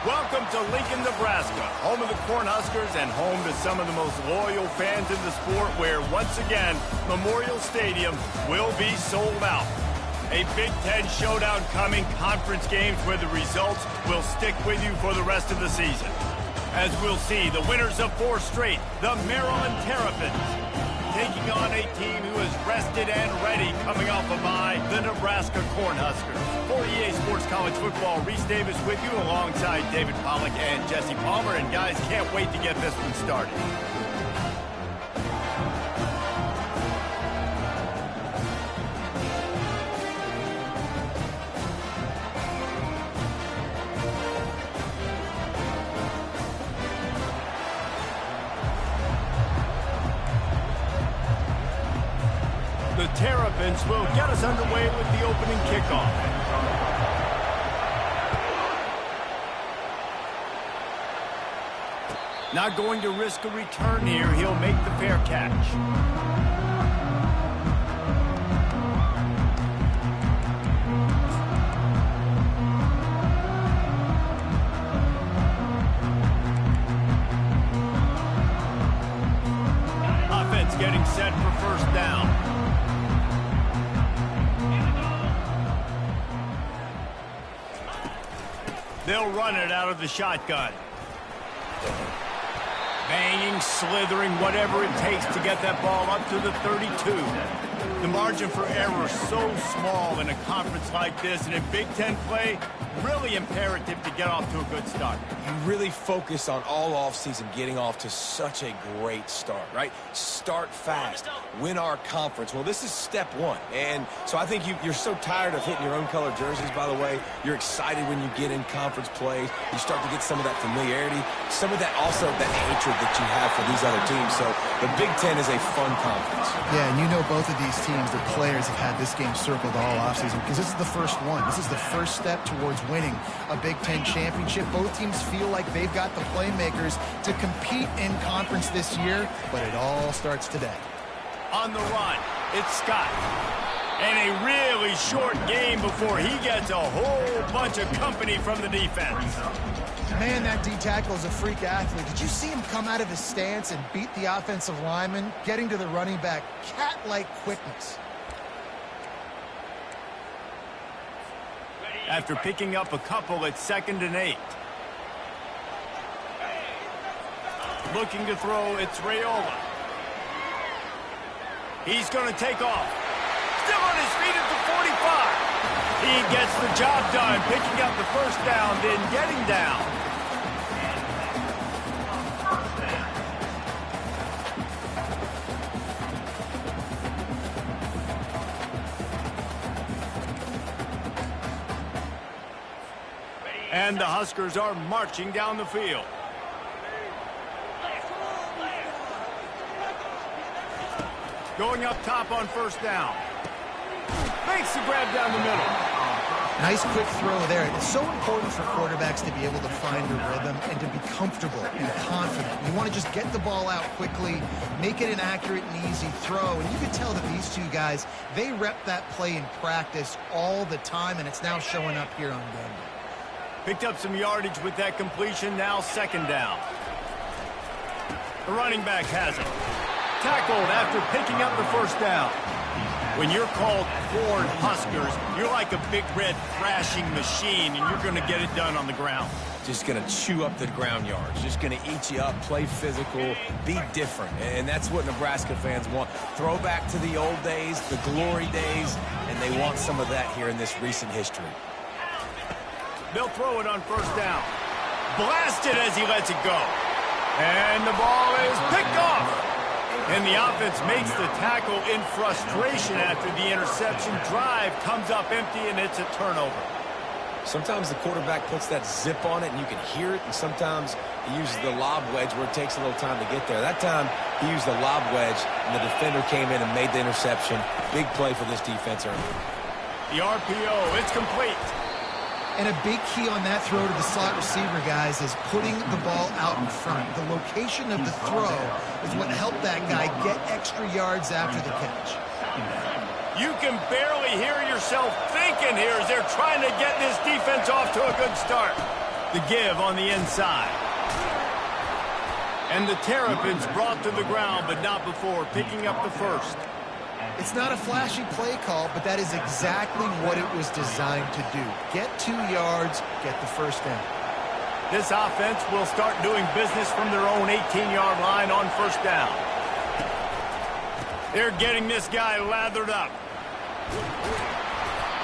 Welcome to Lincoln, Nebraska, home of the Cornhuskers and home to some of the most loyal fans in the sport, where, once again, Memorial Stadium will be sold out. A Big Ten showdown coming, conference games where the results will stick with you for the rest of the season. As we'll see, the winners of 4 straight, the Maryland Terrapins, taking on a team who is rested and ready coming off a bye, the Nebraska Cornhuskers. For EA Sports College Football, Reese Davis with you alongside David Pollack and Jesse Palmer. And guys, can't wait to get this one started. The Terrapins will get us underway with the opening kickoff. Not going to risk a return here. He'll make the fair catch. Offense getting set for first down. They'll run it out of the shotgun. Banging, slithering, whatever it takes to get that ball up to the 32. The margin for error so small in a conference like this, and in Big Ten play, really imperative to get off to a good start. You really focus on all offseason getting off to such a great start, right? Start fast, win our conference. Well, this is step one. And so I think you're so tired of hitting your own color jerseys, by the way. You're excited when you get in conference play. You start to get some of that familiarity, some of that also that hatred that you have for these other teams. So the Big Ten is a fun conference. Yeah, and you know both of these teams, the players have had this game circled all offseason because this is the first one. This is the first step towards winning a Big Ten championship. Both teams feel like they've got the playmakers to compete in conference this year, but it all starts today. On the run, it's Scott. And a really short game before he gets a whole bunch of company from the defense. Man, that D-tackle is a freak athlete. Did you see him come out of his stance and beat the offensive lineman, getting to the running back? Cat-like quickness. After picking up a couple at 2nd and 8. Looking to throw, it's Raiola. He's going to take off. Still on his feet at the 45. He gets the job done, picking up the first down, then getting down. And the Huskers are marching down the field. Going up top on first down. Makes the grab down the middle. Nice quick throw there. It's so important for quarterbacks to be able to find a rhythm and to be comfortable and confident. You want to just get the ball out quickly, make it an accurate and easy throw. And you can tell that these two guys, they rep that play in practice all the time, and it's now showing up here on game day. Picked up some yardage with that completion, now 2nd down. The running back has it. Tackled after picking up the first down. When you're called Corn Huskers, you're like a big red thrashing machine, and you're going to get it done on the ground. just going to chew up the ground yards, just going to eat you up, play physical, be different. And that's what Nebraska fans want. Throw back to the old days, the glory days, and they want some of that here in this recent history. They'll throw it on first down. Blasted as he lets it go. And the ball is picked off. And the offense makes the tackle in frustration after the interception. Drive comes up empty, and it's a turnover. Sometimes the quarterback puts that zip on it, and you can hear it, and sometimes he uses the lob wedge where it takes a little time to get there. That time, he used the lob wedge, and the defender came in and made the interception. Big play for this defense early. The RPO, it's complete. And a big key on that throw to the slot receiver, guys, is putting the ball out in front. The location of the throw is what helped that guy get extra yards after the catch. You can barely hear yourself thinking here as they're trying to get this defense off to a good start. The give on the inside. And the Terrapins brought to the ground, but not before picking up the first. It's not a flashy play call, but that is exactly what it was designed to do. Get 2 yards, get the first down. This offense will start doing business from their own 18-yard line on first down. They're getting this guy lathered up.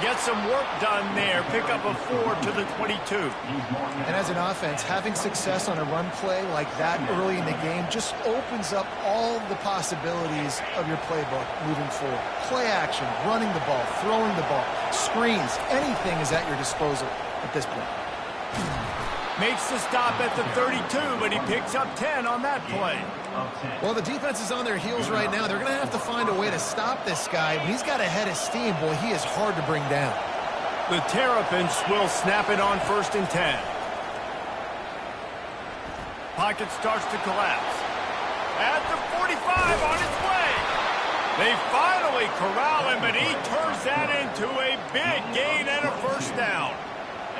Get some work done there. Pick up a 4 to the 22. And as an offense, having success on a run play like that early in the game just opens up all the possibilities of your playbook moving forward. Play action, running the ball, throwing the ball, screens, anything is at your disposal at this point. Makes the stop at the 32, but he picks up 10 on that play. Well, the defense is on their heels right now. They're going to have to find a way to stop this guy. When he's got a head of steam, boy, he is hard to bring down. The Terrapins will snap it on first and 10. Pocket starts to collapse. At the 45 on its way. They finally corral him, but he turns that into a big gain and a first down.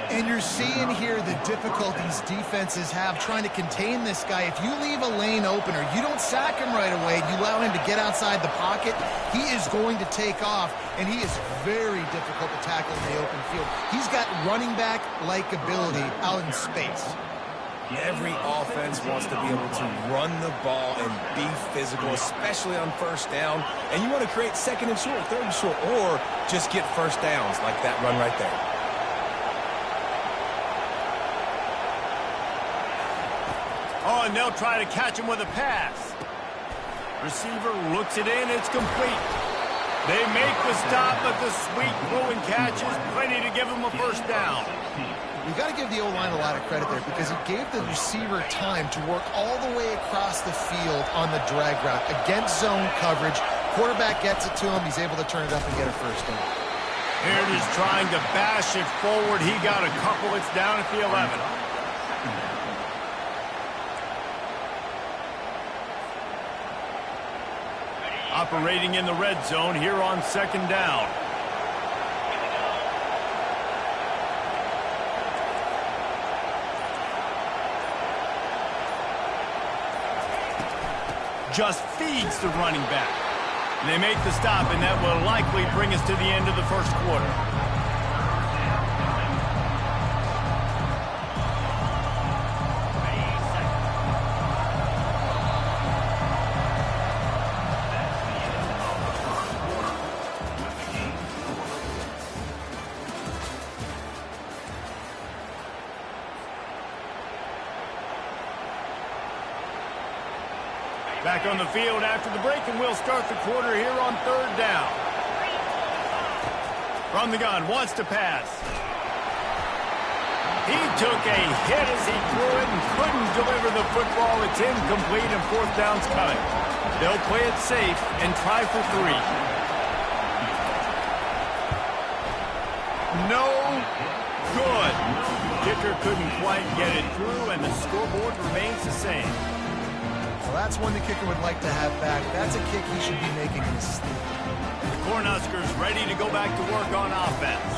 And you're seeing here the difficulties defenses have trying to contain this guy. If you leave a lane open or you don't sack him right away, you allow him to get outside the pocket, he is going to take off, and he is very difficult to tackle in the open field. He's got running back-like ability out in space. Every offense wants to be able to run the ball and be physical, especially on first down. And you want to create second and short, third and short, or just get first downs like that run right there. Oh, and they'll try to catch him with a pass. Receiver looks it in. It's complete. They make the stop, but the sweet throwing catch is plenty to give him a first down. You've got to give the O-line a lot of credit there because it gave the receiver time to work all the way across the field on the drag route against zone coverage. Quarterback gets it to him. He's able to turn it up and get a first down. Here it is trying to bash it forward. He got a couple. It's down at the 11. Operating in the red zone here on second down. Just feeds the running back. They make the stop, and that will likely bring us to the end of the first quarter. Back on the field after the break, and we'll start the quarter here on third down. From the gun, wants to pass. He took a hit as he threw it and couldn't deliver the football. It's incomplete, and fourth down's coming. They'll play it safe and try for 3. No good. Kicker couldn't quite get it through, and the scoreboard remains the same. Well, that's one the kicker would like to have back. That's a kick he should be making in his sleep. The Cornhuskers ready to go back to work on offense.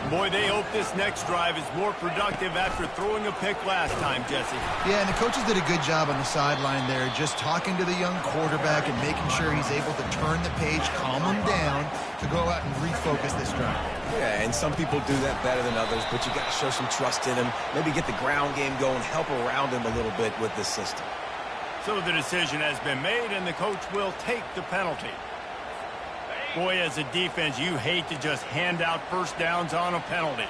Boy, they hope this next drive is more productive after throwing a pick last time, Jesse. Yeah, and the coaches did a good job on the sideline there, just talking to the young quarterback and making sure he's able to turn the page, calm him down, to go out and refocus this drive. Yeah, and some people do that better than others, but you got to show some trust in him, maybe get the ground game going, help around him a little bit with this system. So the decision has been made, and the coach will take the penalty. Boy, as a defense, you hate to just hand out first downs on a penalty.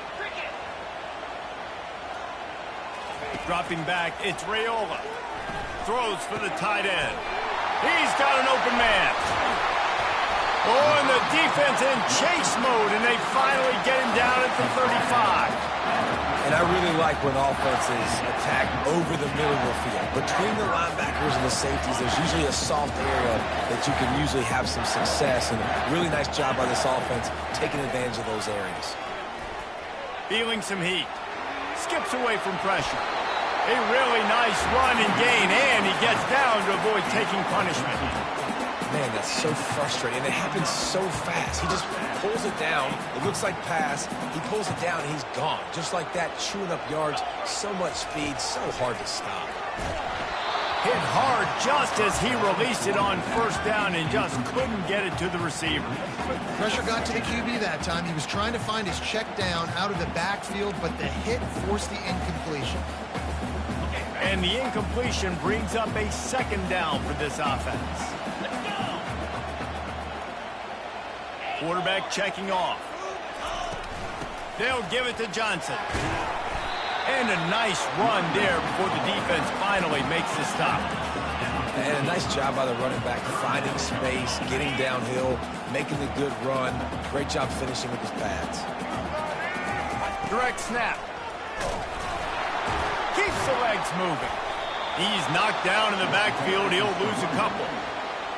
Dropping back, it's Raiola. Throws for the tight end. He's got an open man. Oh, and the defense in chase mode, and they finally get him down at the 35. And I really like when offenses attack over the middle of the field. Between the linebackers and the safeties, there's usually a soft area that you can usually have some success. And a really nice job by this offense taking advantage of those areas. Feeling some heat. Skips away from pressure. A really nice run and gain, and he gets down to avoid taking punishment. Man, that's so frustrating. It happens so fast. He just pulls it down. It looks like pass. He pulls it down, and he's gone. Just like that, chewing up yards. So much speed, so hard to stop. Hit hard just as he released it on first down and just couldn't get it to the receiver. Pressure got to the QB that time. He was trying to find his check down out of the backfield, but the hit forced the incompletion. And the incompletion brings up a second down for this offense. Quarterback checking off. They'll give it to Johnson. And a nice run there before the defense finally makes the stop. And a nice job by the running back, finding space, getting downhill, making the good run. Great job finishing with his pads. Direct snap. Keeps the legs moving. He's knocked down in the backfield. He'll lose a couple.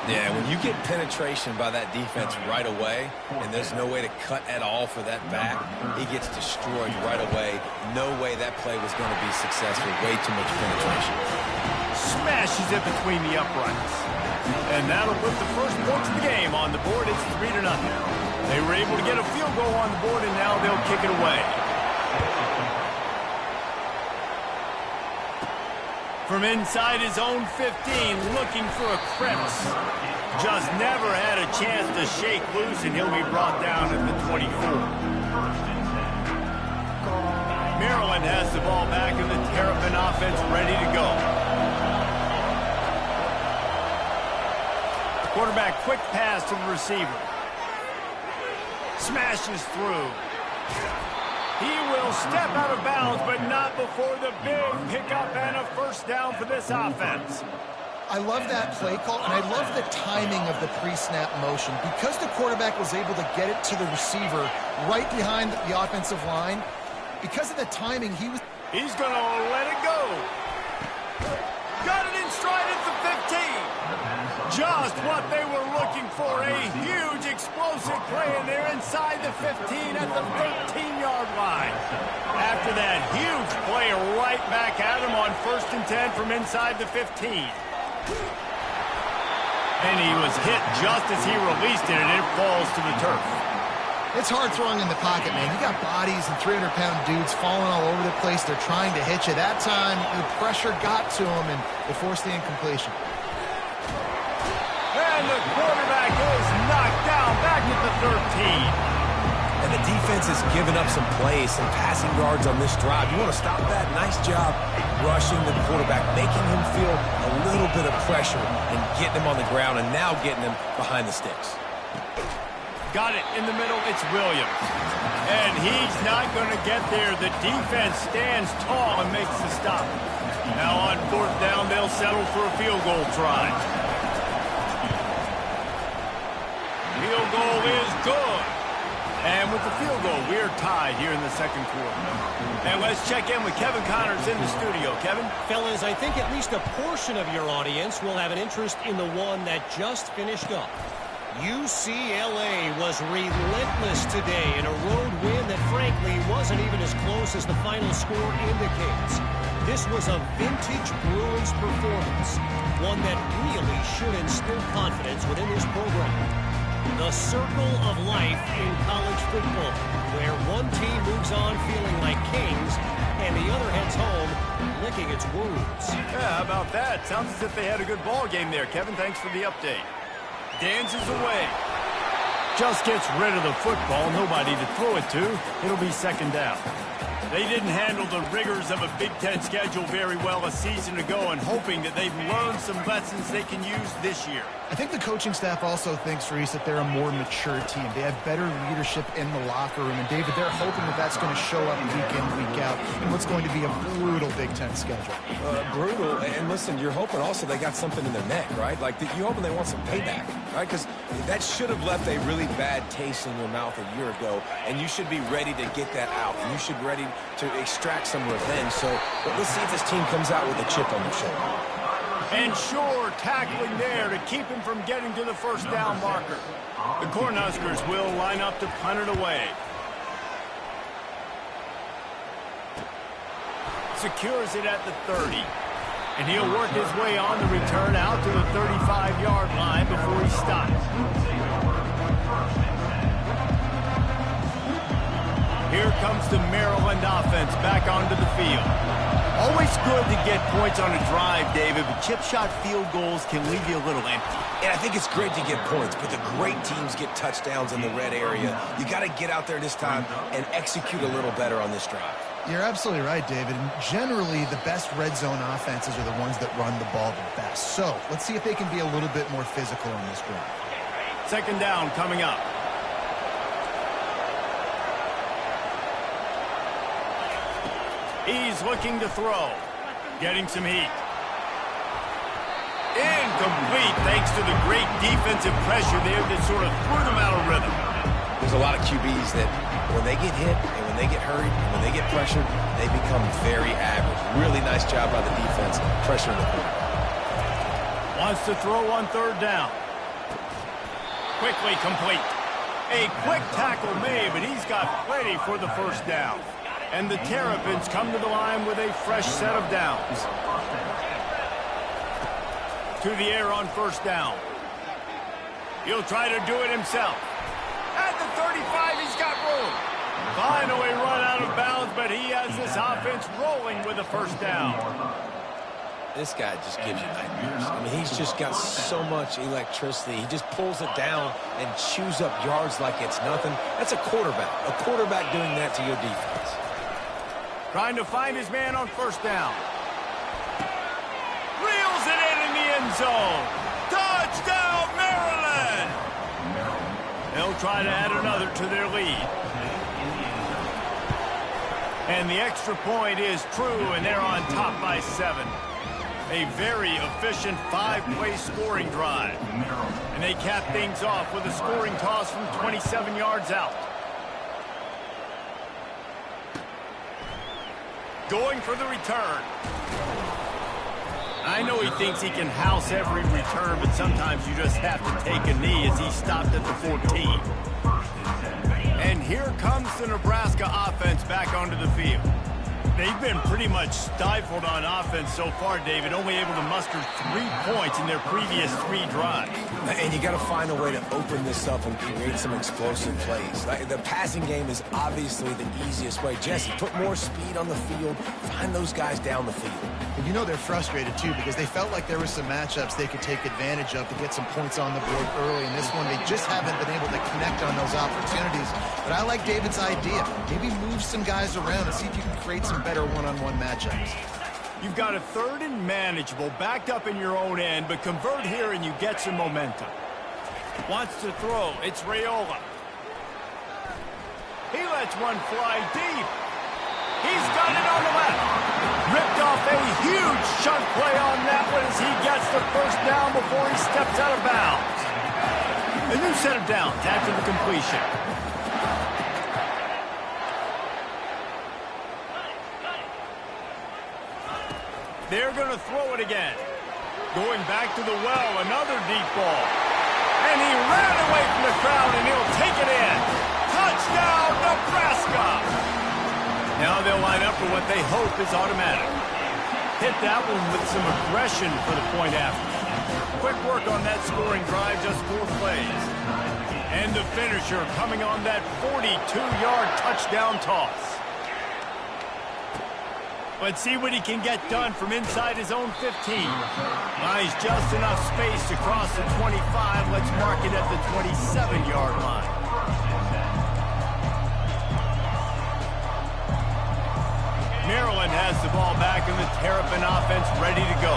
Yeah, when you get penetration by that defense right away, and there's no way to cut at all for that back, he gets destroyed right away. No way that play was going to be successful. Way too much penetration. Smashes it between the uprights. And that'll put the first points of the game on the board. It's 3-0. They were able to get a field goal on the board, and now they'll kick it away. From inside his own 15, looking for a crevice. Just never had a chance to shake loose, and he'll be brought down at the 24. Maryland has the ball back, and the Terrapin offense ready to go. Quarterback, quick pass to the receiver. Smashes through. He will step out of bounds, but not before the big pickup and a first down for this offense. I love that play call, and I love the timing of the pre-snap motion. Because the quarterback was able to get it to the receiver right behind the offensive line, because of the timing, He's going to let it go. Got it in stride at the 15. Just what they were looking for, a huge explosive play, and they're inside the 15 at the 13-yard line. After that huge play, right back at him on 1st and 10 from inside the 15. And he was hit just as he released it, and it falls to the turf. It's hard throwing in the pocket, man. You got bodies and 300-pound dudes falling all over the place. They're trying to hit you. That time, the pressure got to him, and it forced the incompletion. And the quarterback is knocked down back at the 13. And the defense has given up some plays, some passing yards on this drive. You want to stop that? Nice job rushing the quarterback, making him feel a little bit of pressure and getting him on the ground, and now getting him behind the sticks. Got it in the middle. It's Williams. And he's not going to get there. The defense stands tall and makes the stop. Now on 4th down, they'll settle for a field goal try. Field goal is good. And with the field goal, we're tied here in the second quarter. And let's check in with Kevin Connors in the studio. Kevin? Fellas, I think at least a portion of your audience will have an interest in the one that just finished up. UCLA was relentless today in a road win that frankly wasn't even as close as the final score indicates. This was a vintage Bruins performance, one that really should instill confidence within this program. The circle of life in college football, where one team moves on feeling like kings and the other heads home licking its wounds. Yeah, how about that? Sounds as if they had a good ball game there. Kevin, thanks for the update. Dances away. Just gets rid of the football. Nobody to throw it to. It'll be second down. They didn't handle the rigors of a Big Ten schedule very well a season ago, and hoping that they've learned some lessons they can use this year. I think the coaching staff also thinks, Reese, that they're a more mature team. They have better leadership in the locker room. And, David, they're hoping that that's going to show up week in, week out in what's going to be a brutal Big Ten schedule. Brutal. And, listen, you're hoping also they got something in their neck, right? Like, you're hoping they want some payback, right? Because that should have left a really bad taste in your mouth a year ago, and you should be ready to get that out. And you should be ready to extract some revenge. So let's see if this team comes out with a chip on their shoulder. And sure, tackling there to keep him from getting to the first down marker. The Cornhuskers will line up to punt it away. Secures it at the 30. And he'll work his way on the return out to the 35-yard line before he stops. Here comes the Maryland offense back onto the field. Always good to get points on a drive, David, but chip shot field goals can leave you a little empty. And I think it's great to get points, but the great teams get touchdowns in the red area. You got to get out there this time and execute a little better on this drive. You're absolutely right, David. And generally, the best red zone offenses are the ones that run the ball the best. So let's see if they can be a little bit more physical on this drive. Second down coming up. He's looking to throw. Getting some heat. Incomplete thanks to the great defensive pressure there that sort of threw them out of rhythm. There's a lot of QBs that when they get hit and when they get hurried and when they get pressured, they become very average. Really nice job by the defense pressuring the quarterback. Wants to throw on third down. Quickly complete. A quick tackle made, but he's got plenty for the first down. And the Terrapins come to the line with a fresh set of downs. To the air on first down. He'll try to do it himself. At the 35, he's got room. Finally run out of bounds, but he has this offense rolling with a first down. This guy just gives you nightmares. I mean, he's just got so much electricity. He just pulls it down and chews up yards like it's nothing. That's a quarterback. A quarterback doing that to your defense. Trying to find his man on first down. Reels it in the end zone. Touchdown, Maryland! They'll try to add another to their lead. And the extra point is true, and they're on top by 7. A very efficient 5-play scoring drive. And they cap things off with a scoring toss from 27 yards out. Going for the return. I know he thinks he can house every return, but sometimes you just have to take a knee as he stopped at the 14. And here comes the Nebraska offense back onto the field. They've been pretty much stifled on offense so far, David, only able to muster 3 points in their previous 3 drives. And you got to find a way to open this up and create some explosive plays. Like, the passing game is obviously the easiest way. Jesse, put more speed on the field. Find those guys down the field. And you know they're frustrated, too, because they felt like there were some matchups they could take advantage of to get some points on the board early. In this one, they just haven't been able to connect on those opportunities. But I like David's idea. Maybe move some guys around and see if you can create some better one-on-one matchups. You've got a third and manageable, backed up in your own end, but convert here and you get some momentum. Wants to throw. It's Raiola. He lets one fly deep. He's got it on the left. Ripped off a huge chunk play on that one as he gets the first down before he steps out of bounds. A new set of downs after the completion. They're going to throw it again. Going back to the well, another deep ball. And he ran away from the crowd, and he'll take it in. Touchdown, Nebraska! Now they'll line up for what they hope is automatic. Hit that one with some aggression for the point after. Quick work on that scoring drive, just 4 plays. And the finisher coming on that 42-yard touchdown toss. Let's see what he can get done from inside his own 15. Finds just enough space to cross the 25. Let's mark it at the 27-yard line. Maryland has the ball back and the Terrapin offense ready to go.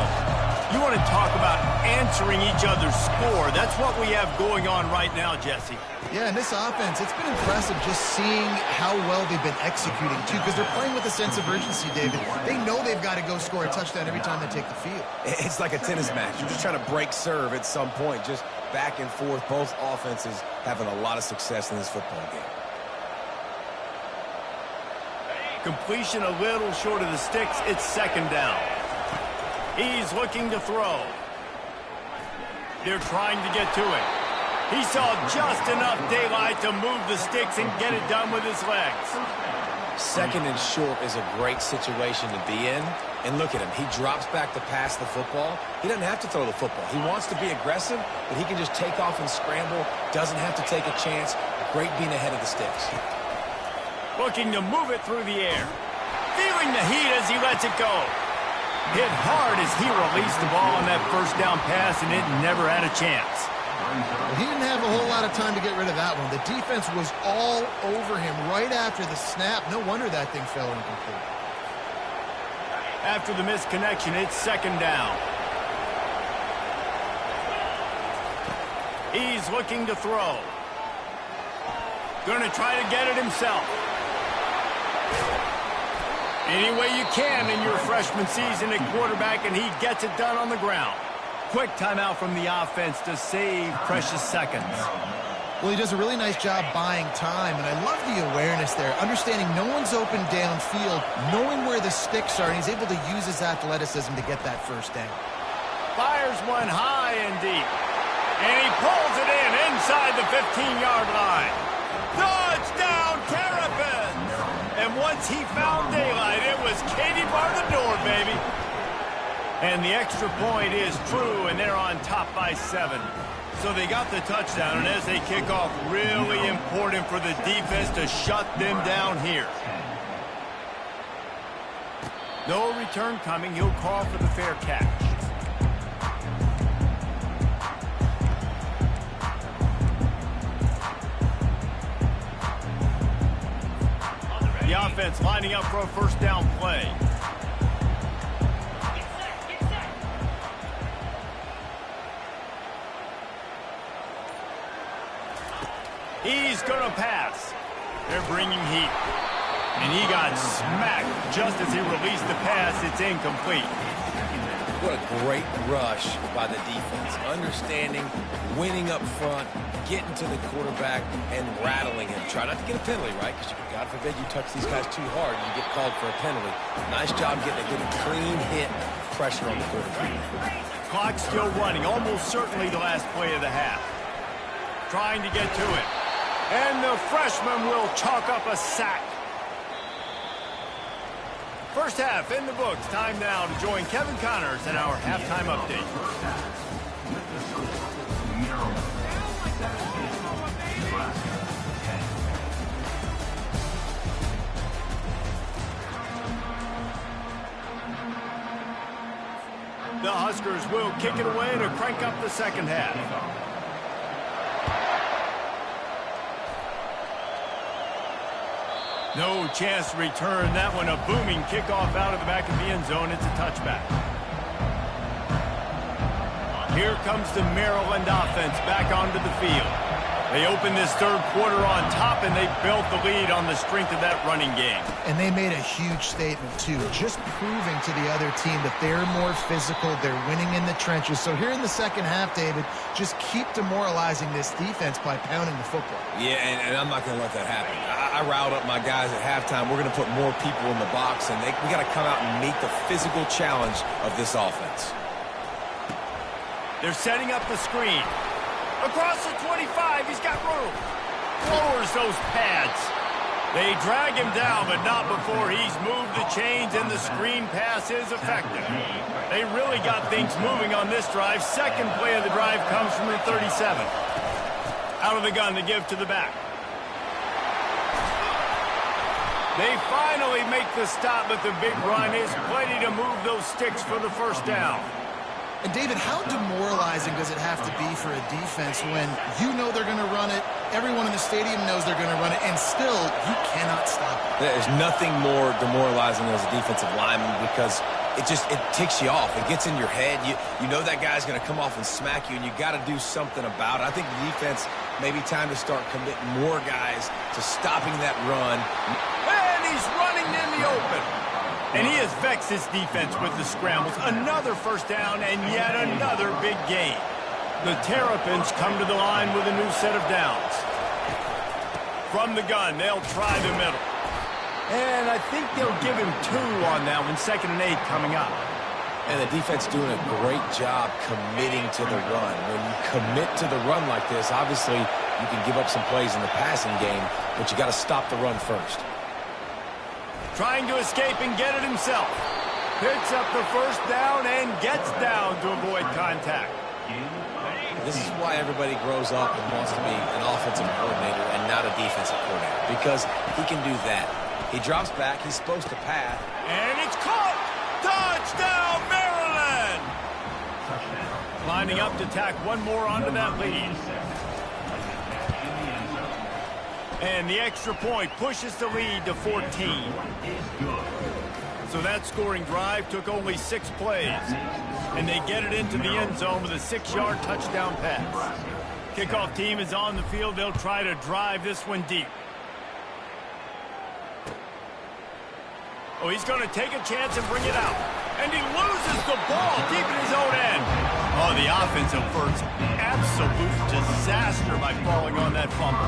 You want to talk about answering each other's score. That's what we have going on right now, Jesse. Yeah, and this offense, it's been impressive just seeing how well they've been executing, too, because they're playing with a sense of urgency, David. They know they've got to go score a touchdown every time they take the field. It's like a tennis match. You're just trying to break serve at some point, just back and forth. Both offenses having a lot of success in this football game. Completion a little short of the sticks. It's second down. He's looking to throw. They're trying to get to it. He saw just enough daylight to move the sticks and get it done with his legs. Second and short is a great situation to be in. And look at him. He drops back to pass the football. He doesn't have to throw the football. He wants to be aggressive, but he can just take off and scramble. Doesn't have to take a chance. Great being ahead of the sticks. Looking to move it through the air. Feeling the heat as he lets it go. Hit hard as he released the ball on that first down pass, and it never had a chance. Well, he didn't have a whole lot of time to get rid of that one. The defense was all over him right after the snap. No wonder that thing fell incomplete. After the missed connection, it's second down. He's looking to throw. Going to try to get it himself. Any way you can in your freshman season at quarterback, and he gets it done on the ground. Quick timeout from the offense to save precious seconds. Well, he does a really nice job buying time, and I love the awareness there. Understanding no one's open downfield, knowing where the sticks are, and he's able to use his athleticism to get that first down. Fires one high and deep. And he pulls it in inside the 15-yard line. Touchdown, Terrapins! And once he found daylight, it was Katie bar the door, baby. And the extra point is true, and they're on top by 7. So they got the touchdown, and as they kick off, really important for the defense to shut them down here. No return coming. He'll call for the fair catch. The offense lining up for a first down play. He's going to pass. They're bringing heat. And he got smacked just as he released the pass. It's incomplete. What a great rush by the defense. Understanding, winning up front, getting to the quarterback, and rattling him. Try not to get a penalty, right? Because God forbid you touch these guys too hard and you get called for a penalty. Nice job getting a good clean hit, pressure on the quarterback. Clock still running. Almost certainly the last play of the half. Trying to get to it. And the freshman will chalk up a sack. First half in the books. Time now to join Kevin Connors in our halftime update. The Huskers will kick it away to crank up the second half. No chance to return that one. A booming kickoff out of the back of the end zone. It's a touchback. Here comes the Maryland offense back onto the field. They opened this third quarter on top, and they built the lead on the strength of that running game. And they made a huge statement, too, just proving to the other team that they're more physical, they're winning in the trenches. So here in the second half, David, just keep demoralizing this defense by pounding the football. Yeah, and I'm not going to let that happen. I riled up my guys at halftime. We're going to put more people in the box, and we got to come out and meet the physical challenge of this offense. They're setting up the screen. Across the 25, he's got room. Lowers those pads. They drag him down, but not before he's moved the chains, and the screen pass is effective. They really got things moving on this drive. Second play of the drive comes from the 37. Out of the gun to give to the back. They finally make the stop, but the big run is plenty to move those sticks for the first down. And, David, how demoralizing does it have to be for a defense when you know they're going to run it, everyone in the stadium knows they're going to run it, and still you cannot stop it? There's nothing more demoralizing as a defensive lineman because it ticks you off. It gets in your head. You know that guy's going to come off and smack you, and you got to do something about it. I think the defense maybe time to start committing more guys to stopping that run. And he's running in the open. And he has vexed his defense with the scrambles. Another first down and yet another big gain. The Terrapins come to the line with a new set of downs. From the gun, they'll try the middle. And I think they'll give him 2 on that one, 2nd and 8 coming up. And the defense doing a great job committing to the run. When you commit to the run like this, obviously you can give up some plays in the passing game, but you got to stop the run first. Trying to escape and get it himself. Picks up the first down and gets down to avoid contact. This is why everybody grows up and wants to be an offensive coordinator and not a defensive coordinator, because he can do that. He drops back. He's supposed to pass. And it's caught. Touchdown, Maryland! Lining up to tack one more onto that lead. And the extra point pushes the lead to 14. So that scoring drive took only 6 plays. And they get it into the end zone with a 6-yard touchdown pass. Kickoff team is on the field. They'll try to drive this one deep. Oh, he's going to take a chance and bring it out. And he loses the ball deep in his own end. Oh, the offensive effort's absolute disaster by falling on that fumble.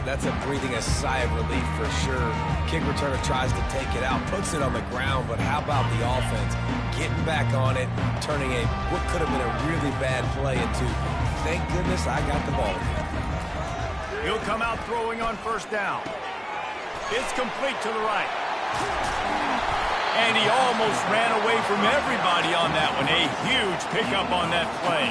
That's a breathing a sigh of relief for sure. Kick returner tries to take it out, puts it on the ground, but how about the offense getting back on it, turning what could have been a really bad play into, thank goodness I got the ball. He'll come out throwing on first down. It's complete to the right. And he almost ran away from everybody on that one. A huge pickup on that play.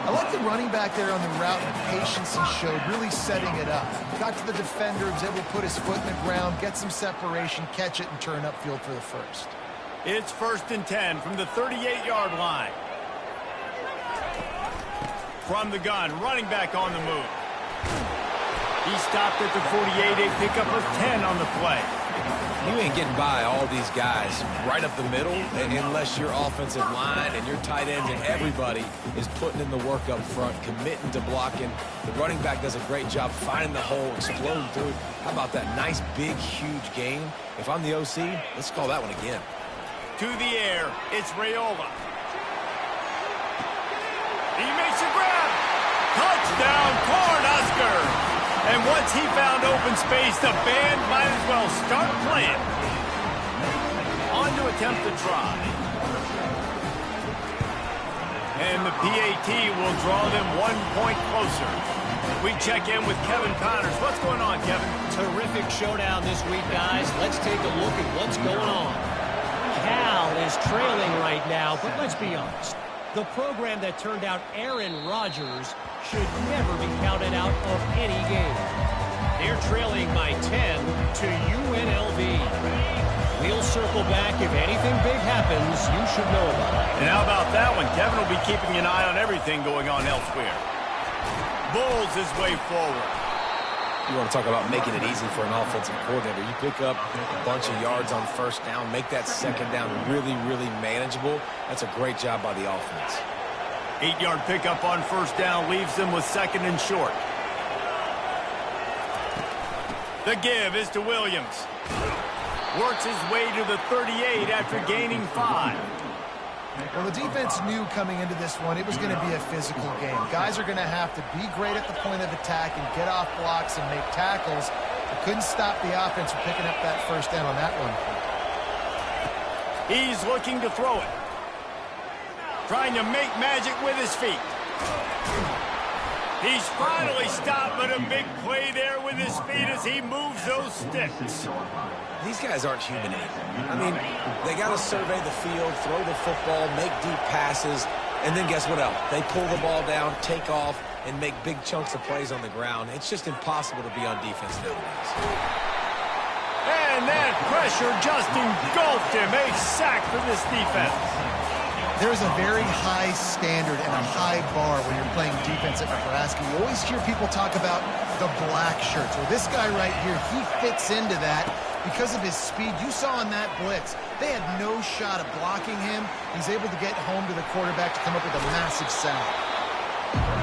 I like the running back there on the route and the patience he showed, really setting it up. Got to the defender, was able to put his foot in the ground, get some separation, catch it, and turn upfield for the first. It's 1st and 10 from the 38-yard line. From the gun, running back on the move. He stopped at the 48, a pickup of 10 on the play. You ain't getting by all these guys right up the middle unless your offensive line and your tight ends and everybody is putting in the work up front, committing to blocking. The running back does a great job finding the hole, exploding through. How about that nice, big, huge gain? If I'm the OC, let's call that one again. To the air, it's Raiola. He makes a grab. Touchdown, Cornhuskers! And once he found open space, the band might as well start playing. On to attempt the try. And the PAT will draw them 1 point closer. We check in with Kevin Connors. What's going on, Kevin? Terrific showdown this week, guys. Let's take a look at what's going on. Cal is trailing right now, but let's be honest. The program that turned out Aaron Rodgers should never be counted out of any game. They're trailing by 10 to UNLV. We'll circle back. If anything big happens, you should know about it. And how about that one? Kevin will be keeping an eye on everything going on elsewhere. Bulls his way forward. You want to talk about making it easy for an offensive coordinator. You pick up a bunch of yards on first down, make that second down really, really manageable. That's a great job by the offense. 8-yard pickup on first down leaves them with 2nd and short. The give is to Williams. Works his way to the 38 after gaining 5. Well, the defense knew coming into this one it was going to be a physical game. Guys are going to have to be great at the point of attack and get off blocks and make tackles. They couldn't stop the offense from picking up that first down on that one. He's looking to throw it. Trying to make magic with his feet. He's finally stopped, but a big play there with his feet as he moves those sticks. These guys aren't human anymore. I mean, they got to survey the field, throw the football, make deep passes, and then guess what else? They pull the ball down, take off, and make big chunks of plays on the ground. It's just impossible to be on defense nowadays. And that pressure just engulfed him. A sack for this defense. There's a very high standard and a high bar when you're playing defense at Nebraska. You always hear people talk about the black shirts. Well, this guy right here, he fits into that because of his speed. You saw in that blitz, they had no shot of blocking him. He's able to get home to the quarterback to come up with a massive sack.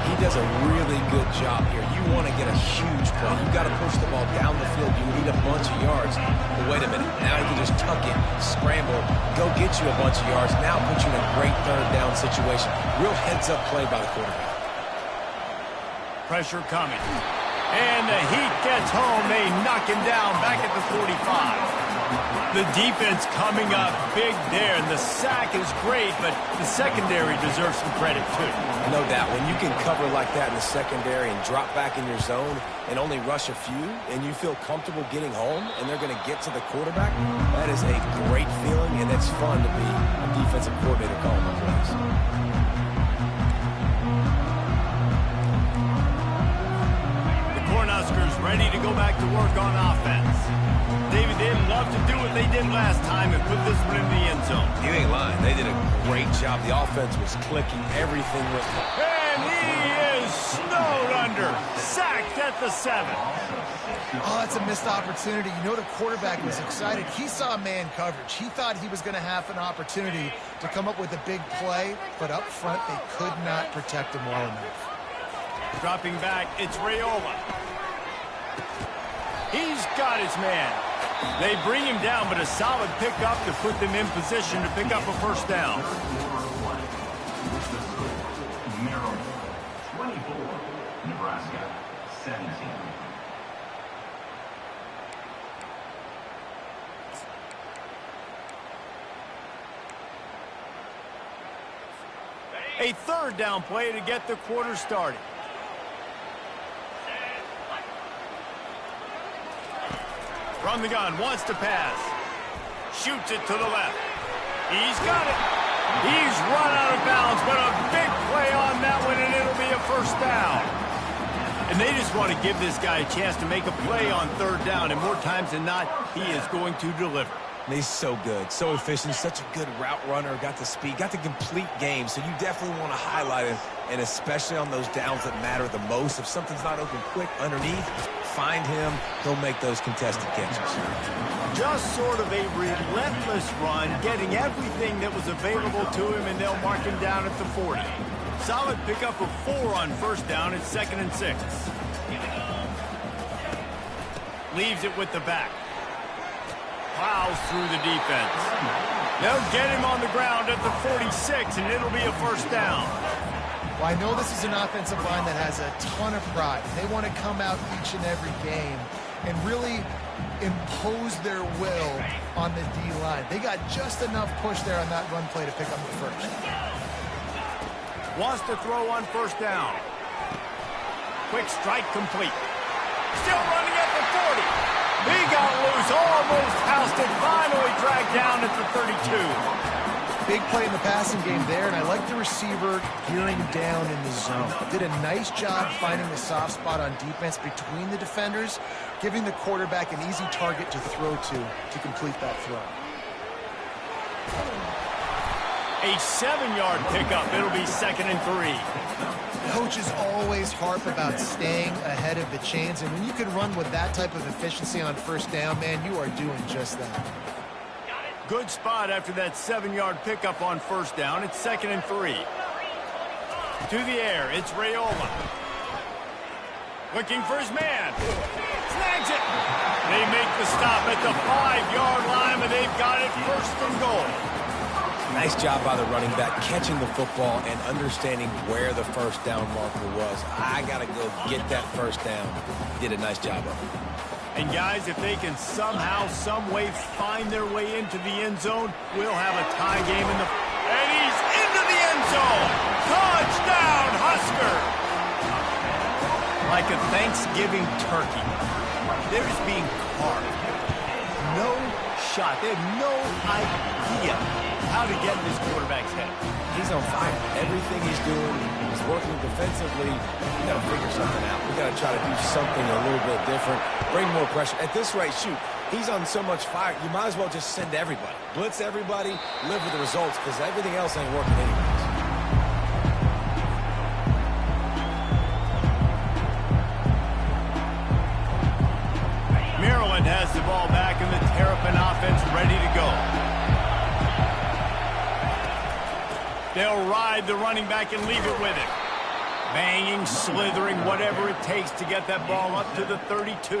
He does a really good job here. You want to get a huge play. You got to push the ball down the field. You need a bunch of yards. But wait a minute. Now he can just tuck it, scramble, go get you a bunch of yards. Now put you in a great third down situation. Real heads-up play by the quarterback. Pressure coming. And the Heat gets home. They knock him down back at the 45. The defense coming up big there, and the sack is great, but the secondary deserves some credit, too. No doubt. When you can cover like that in the secondary and drop back in your zone and only rush a few, and you feel comfortable getting home, and they're going to get to the quarterback, that is a great feeling, and it's fun to be a defensive coordinator calling the plays. The Cornhuskers ready to go back to work on offense. David, they'd love to do what they did last time and put this one in the end zone. You ain't lying. They did a great job. The offense was clicking. Everything was... And he is snowed under. Sacked at the 7. Oh, that's a missed opportunity. You know the quarterback was excited. He saw man coverage. He thought he was going to have an opportunity to come up with a big play, but up front they could not protect him well enough. Dropping back, it's Raiola. He's got his man. They bring him down, but a solid pickup to put them in position to pick up a first down. 24, Nebraska, 17. A third down play to get the quarter started. From the gun, wants to pass. Shoots it to the left. He's got it. He's run out of bounds, but a big play on that one, and it'll be a first down. And they just want to give this guy a chance to make a play on third down, and more times than not, he is going to deliver. And he's so good, so efficient, such a good route runner, got the speed, got the complete game, so you definitely want to highlight him, and especially on those downs that matter the most. If something's not open quick underneath, find him, he'll make those contested catches. Just sort of a relentless run, getting everything that was available to him, and they'll mark him down at the 40. Solid pickup of 4 on first down. It's 2nd and 6. Leaves it with the back. Plows through the defense. They'll get him on the ground at the 46, and it'll be a first down. Well, I know this is an offensive line that has a ton of pride. They want to come out each and every game and really impose their will on the D-line. They got just enough push there on that run play to pick up the first. Wants to throw on first down. Quick strike complete. Still running at the 40. He got loose, almost housed it, finally dragged down at the 32. Big play in the passing game there, and I like the receiver gearing down in the zone. Did a nice job finding the soft spot on defense between the defenders, giving the quarterback an easy target to throw to complete that throw. A 7-yard pickup. It'll be 2nd and 3. Coaches always harp about staying ahead of the chains, and when you can run with that type of efficiency on first down, man, you are doing just that. Good spot after that 7-yard pickup on first down. It's 2nd and 3. To the air, it's Raiola. Looking for his man. Snags it. They make the stop at the 5-yard line, and they've got it 1st and goal. Nice job by the running back, catching the football and understanding where the first down marker was. I got to go get that first down. Did a nice job of it. And guys, if they can somehow, some way find their way into the end zone, we'll have a tie game in the... And he's into the end zone! Touchdown, Husker! Like a Thanksgiving turkey, they're just being carved. No shot. They have no idea how to get in this quarterback's head. He's on fire. Everything he's doing, he's working defensively. We got to figure something out. We got to try to do something a little bit different, bring more pressure. At this rate, shoot, he's on so much fire, you might as well just send everybody. Blitz everybody, live with the results, because everything else ain't working anyways. Maryland has the ball back and the Terrapin offense ready to go. They'll ride the running back and leave it with him. Banging, slithering, whatever it takes to get that ball up to the 32.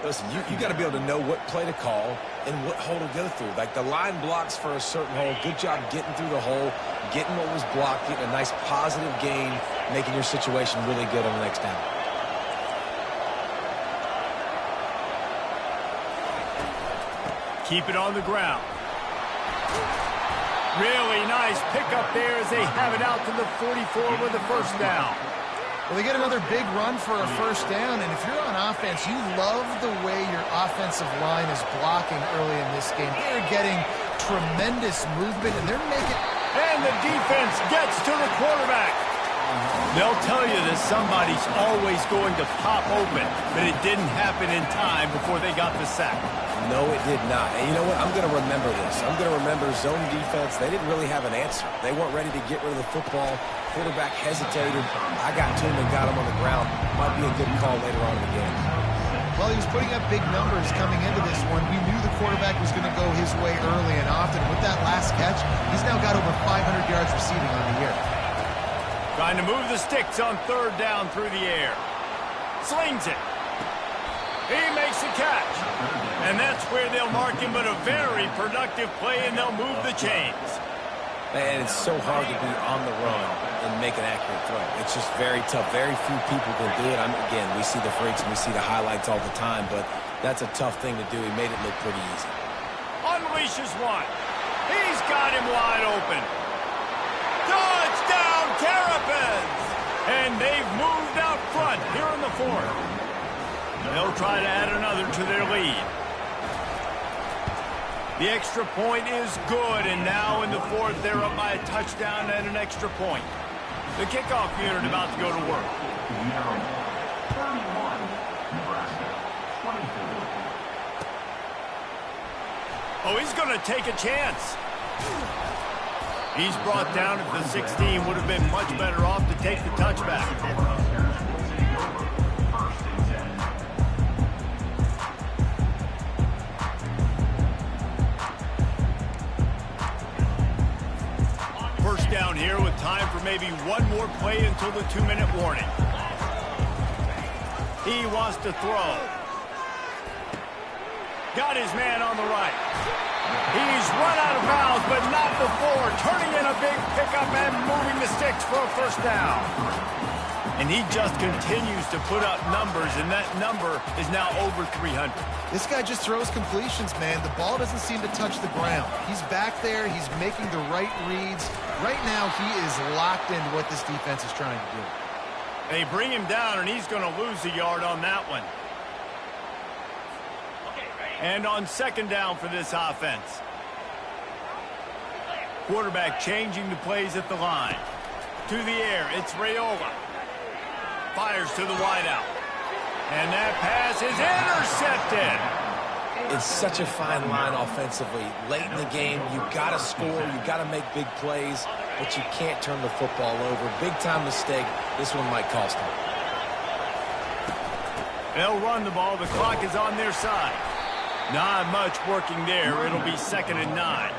Listen, you got to be able to know what play to call and what hole to go through. Like the line blocks for a certain hole. Good job getting through the hole, getting what was blocked, getting a nice positive gain, making your situation really good on the next down. Keep it on the ground. Really nice pickup there as they have it out to the 44 with the first down. Well, they get another big run for a first down, and if you're on offense, you love the way your offensive line is blocking early in this game. They're getting tremendous movement, and they're making... And the defense gets to the quarterback. They'll tell you that somebody's always going to pop open, but it didn't happen in time before they got the sack. No, it did not. And you know what? I'm going to remember this. I'm going to remember zone defense. They didn't really have an answer. They weren't ready to get rid of the football. Quarterback hesitated. I got to him and got him on the ground. Might be a good call later on in the game. Well, he was putting up big numbers coming into this one. We knew the quarterback was going to go his way early and often. With that last catch, he's now got over 500 yards receiving on the year. Trying to move the sticks on third down through the air. Slings it. He makes the catch. And that's where they'll mark him, but a very productive play, and they'll move the chains. And it's so hard to be on the run and make an accurate throw. It's just very tough. Very few people can do it. Again, we see the freaks and we see the highlights all the time, but that's a tough thing to do. He made it look pretty easy. Unleashes one. He's got him wide open. Touchdown, Terrapins! And they've moved out front here in the fourth. They'll try to add another to their lead. The extra point is good, and now in the fourth, they're up by a touchdown and an extra point. The kickoff unit about to go to work. 31, Nebraska, 22. Oh, he's going to take a chance. He's brought down at the 16. Would have been much better off to take the touchback. First down here with time for maybe one more play until the 2-minute warning. He wants to throw. Got his man on the right. He's run out of bounds, but not before. Turning in a big pickup and moving the sticks for a first down. And he just continues to put up numbers, and that number is now over 300. This guy just throws completions, man. The ball doesn't seem to touch the ground. He's back there. He's making the right reads. Right now, he is locked into what this defense is trying to do. They bring him down, and he's going to lose a yard on that one. And on second down for this offense. Quarterback changing the plays at the line. To the air, it's Raiola. Fires to the wideout. And that pass is intercepted. It's such a fine line offensively. Late in the game, you've got to score, you've got to make big plays, but you can't turn the football over. Big-time mistake. This one might cost them. They'll run the ball. The clock is on their side. Not much working there. It'll be 2nd and 9.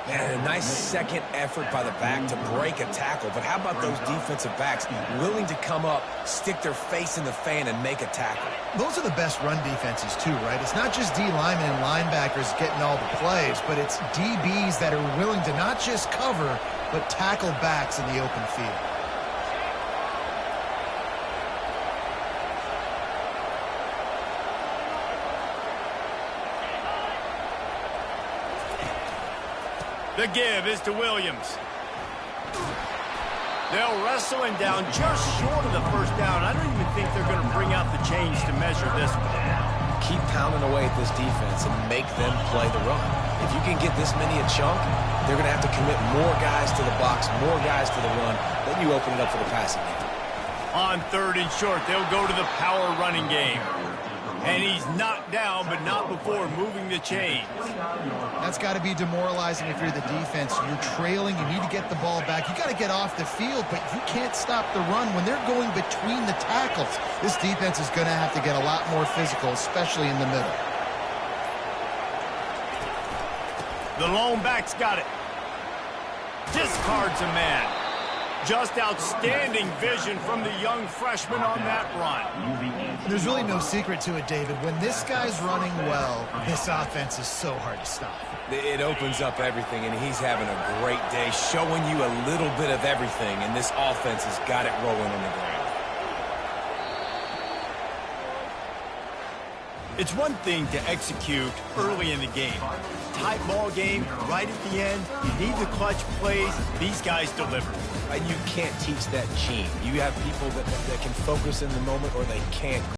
Man, a nice second effort by the back to break a tackle. But how about those defensive backs willing to come up, stick their face in the fan, and make a tackle? Those are the best run defenses, too, right? It's not just D linemen and linebackers getting all the plays, but it's DBs that are willing to not just cover, but tackle backs in the open field. The give is to Williams. They'll wrestle him down just short of the first down. I don't even think they're going to bring out the chains to measure this one. keep pounding away at this defense and make them play the run. If you can get this many a chunk, they're going to have to commit more guys to the box, more guys to the run. Then you open it up for the passing game. On 3rd and short, they'll go to the power running game. And he's knocked down, but not before moving the chains. That's got to be demoralizing if you're the defense. You're trailing. You need to get the ball back. You got to get off the field, but you can't stop the run when they're going between the tackles. This defense is going to have to get a lot more physical, especially in the middle. The lone back's got it. Discards a man. Just outstanding vision from the young freshman on that run. There's really no secret to it, David. When this guy's running well, this offense is so hard to stop. It opens up everything, and he's having a great day, showing you a little bit of everything, and this offense has got it rolling on the ground. It's one thing to execute early in the game. Tight ball game, right at the end, you need the clutch plays. These guys deliver. And you can't teach that gene. You have people that can focus in the moment or they can't.